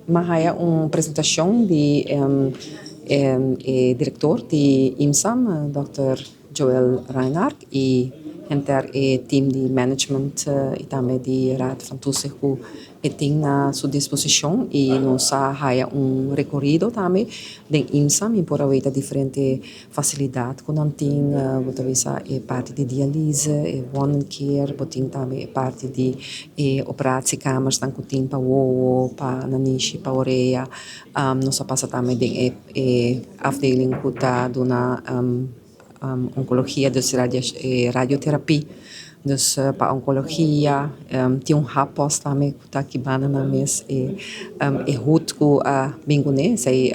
Mahaya uma apresentação de diretor de IMSAM, Dr. Joel Reinhardt, e enter team de management e também de Raad van Toezicht que tem na sua disposição e nos haya recorrido também de IMSAM e por haver diferente facilidade que não tem, talvez parte de diálise, one care, botin também parte de operatiekamer dan kuting pa wo pa nanishi pa oreia nos passa também de afdeling kuta dona oncologia dus radioterapia dus pa oncologia tem hapos também kuta kibana na mes hut ku bingune sei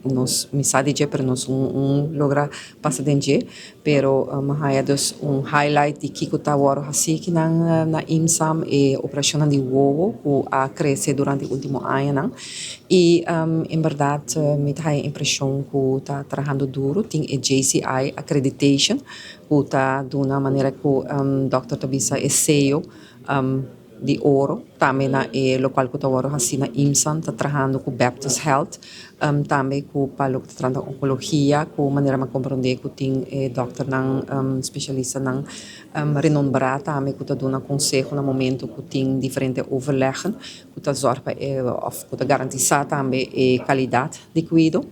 nos misade je pero nos logra passa denje pero mahaya dos highlight de kiko tawaro hasi que na IMSAM operacional de wowo ku a crescer durante o último ano não e em verdade me dá a impressão que está trabalhando duro tem a JCI accreditation que está de uma maneira que Dr. Tabisa é CEO de ouro, também na local que eu assim na IMSAM, está trabalhando com Baptist Health, também com palo que está tratando oncologia, com maneira de compreender que tem doctor não especialista não renombrado, também que está dando conselho no momento que tem diferente overleggen, que está zorg of que está garantizar também qualidade de cuidado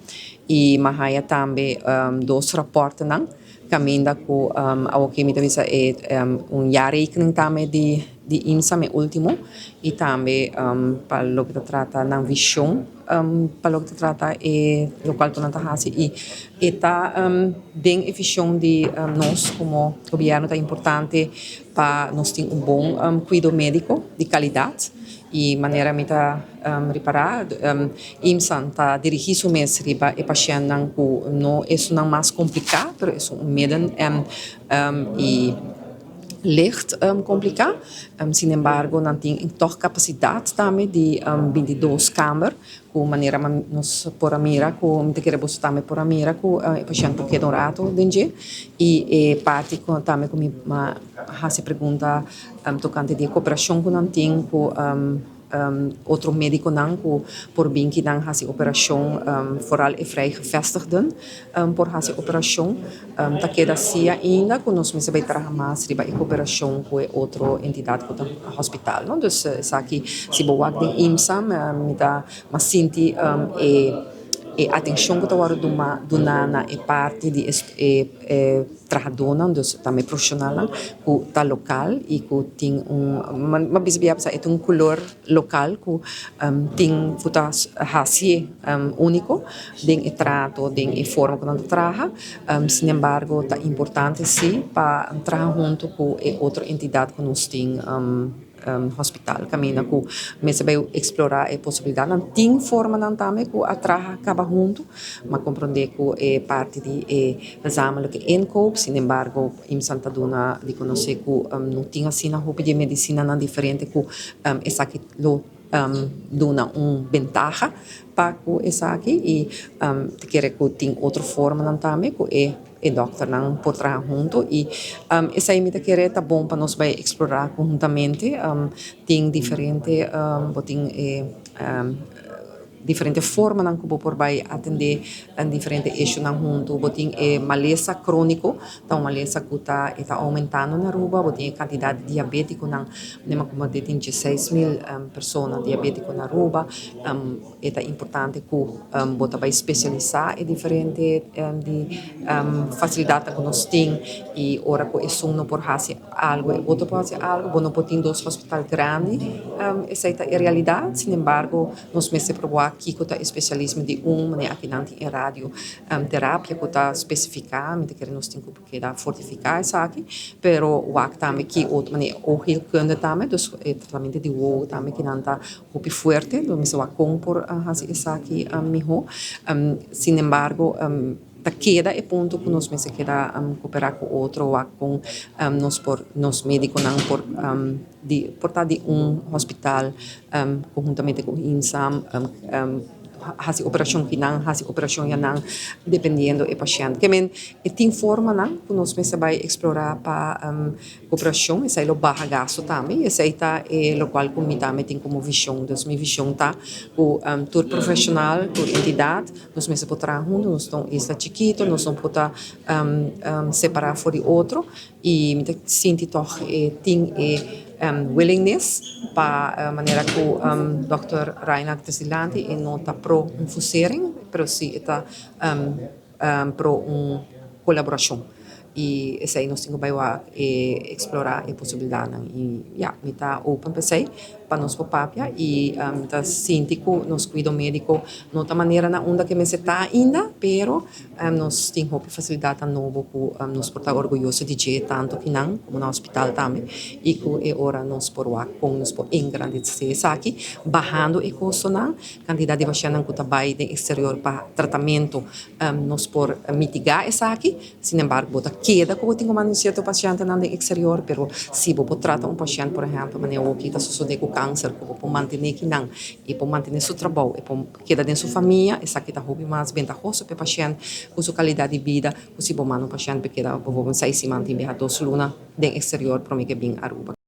e mahaya também dois raportes não caminda com a que me avisa jaarrekening também de IMSAM último e também para o que trata na visão para o que trata local que nós temos e está bem eficiente de nós como governo é importante para nós ter bom cuidado médico de qualidade e maneira me tá reparar IMSAM tá dirigido mesmo riba e paciente não é não mais complicado mas é medo e licht complicado. Sin embargo, não tem toch capacidade também de 22 câmaras, com maneira nos por a mira, com muita queremos também por a mira, com o paciente porque é rato dentro e parte com também com uma se pergunta tocante de cooperação com não tem com outro médico não por bem que não faz operação vooral é vrij gevestigden por fazer operação tá queda assim ainda que nós mesmo vai trabalhar mais riba cooperação com outra entidade com o hospital não dus aqui se boa de IMSAM me dá mas senti atenção que eu do na parte de trabalhadora dus também profissional que tá local e que tem uma bisbia é um color local que tem que tá assim único tem trato tem forma que não trabalha sin embargo tá importante sim para trabalhar junto com outra entidade que nós tem hospital caminha com mas vai explorar a possibilidade não tem forma não também que a trabalhar acaba junto mas compreender que é parte de gezamenlijke inkoop sin embargo IMSAM está dona de conhecer que não tinha assim na roupa de medicina não diferente que essa que lo dona ventaja para essa aqui e quer que tem outra forma não também que e doctor não por trabalhar junto e essa imita que é tá bom para nós vai explorar conjuntamente tem diferente diferente forma não como por vai atender diferente eixo não junto botin maleza crônico então maleza que está aumentando na Aruba botin quantidade de diabético não nem como de 16.000 pessoas diabético na Aruba é importante que bota vai especializar em diferente de facilidade que nós tem e ora que é não por fazer algo outro pode fazer algo bom não botin dois hospitais grandes essa é a realidade sin embargo nós mesmo provar aqui que está especialismo de né aqui não tem rádio terapia que está especificamente que nós temos que dar fortificar isso aqui pero o aqui também que outro né o rio kunde também dos tratamento de o também que não está muito forte do mesmo a compor isso aqui miho sin embargo da queda é ponto que nós mesmo queda cooperar com outro ou com nós médicos não por de portar de hospital conjuntamente com IMSAM hasi operação que não, hasi operação já não, dependendo do paciente. Que men, tem forma não, que nós mesmo vai explorar para operação, essa é o barra gasto também, essa é o qual como também tem como visão, então minha visão tá, o tour profissional, tour entidade, nós mesmo por trabalhar juntos, nós estamos isla chiquito, nós não podemos separar for o outro, e me sinto toch tem willingness para maneira que o Dr. Reinhard Tessilante e não está pro fusering, pero sim está pro colaboração. E essa aí nós temos que explorar a possibilidade. E me está open para isso, para nós papapia e me está sintico, nós cuido médico, não da maneira na onda que me está ainda, pero nós temos facilidade novo que nós porta orgulhoso de dizer tanto que não, como no hospital também, e que é hora nós por com nós por engrandecer isso aqui, barrando o custo na quantidade de pacientes que trabalham no exterior para tratamento, nós por mitigar isso aqui, sin embargo, bota queda como tem uma certa paciente no exterior, pero se você trata paciente, por exemplo, maneira que está sucedendo com câncer, que você manter que não, e para manter seu trabalho, e para quedar dentro sua família, essa aqui está muito mais vantajoso para o paciente, com sua qualidade de vida, se você manda paciente, porque você vai se manter bem a 2 lunas no exterior, para mim que bem Aruba.